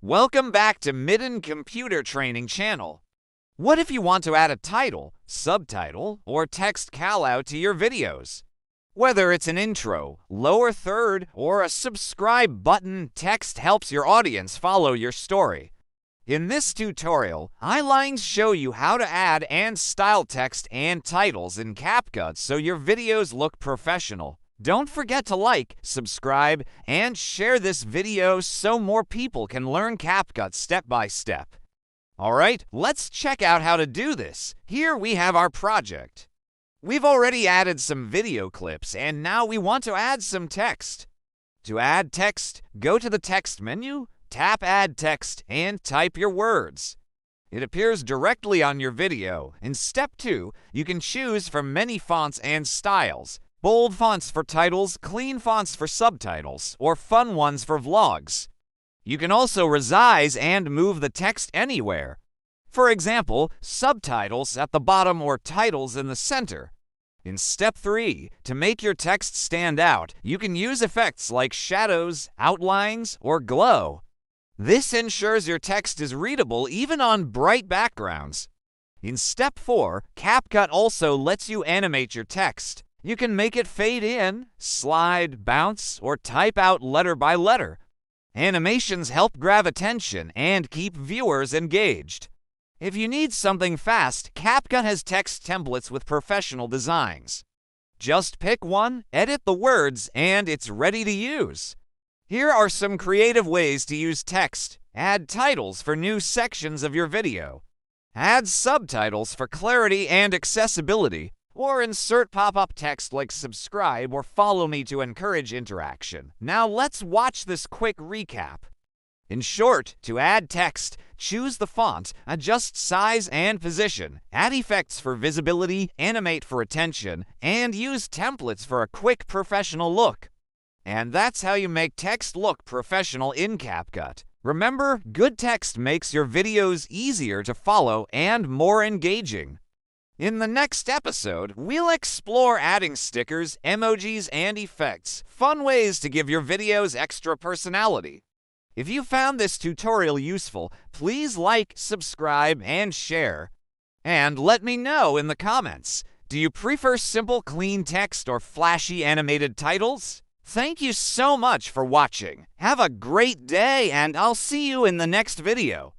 Welcome back to MyDan Computer Training Channel. What if you want to add a title, subtitle, or text callout to your videos? Whether it's an intro, lower third, or a subscribe button, text helps your audience follow your story. In this tutorial, I show you how to add and style text and titles in CapCut so your videos look professional. Don't forget to like, subscribe, and share this video so more people can learn CapCut step by step. Alright, let's check out how to do this. Here we have our project. We've already added some video clips and now we want to add some text. To add text, go to the text menu, tap Add Text, and type your words. It appears directly on your video. In step 2, you can choose from many fonts and styles. Bold fonts for titles, clean fonts for subtitles, or fun ones for vlogs. You can also resize and move the text anywhere. For example, subtitles at the bottom or titles in the center. In step 3, to make your text stand out, you can use effects like shadows, outlines, or glow. This ensures your text is readable even on bright backgrounds. In step 4, CapCut also lets you animate your text. You can make it fade in, slide, bounce, or type out letter by letter. Animations help grab attention and keep viewers engaged. If you need something fast, CapCut has text templates with professional designs. Just pick one, edit the words, and it's ready to use. Here are some creative ways to use text. Add titles for new sections of your video. Add subtitles for clarity and accessibility. Or insert pop-up text like subscribe or follow me to encourage interaction. Now let's watch this quick recap. In short, to add text, choose the font, adjust size and position, add effects for visibility, animate for attention, and use templates for a quick professional look. And that's how you make text look professional in CapCut. Remember, good text makes your videos easier to follow and more engaging. In the next episode, we'll explore adding stickers, emojis, and effects, fun ways to give your videos extra personality. If you found this tutorial useful, please like, subscribe, and share. And let me know in the comments, do you prefer simple clean text or flashy animated titles? Thank you so much for watching. Have a great day, and I'll see you in the next video.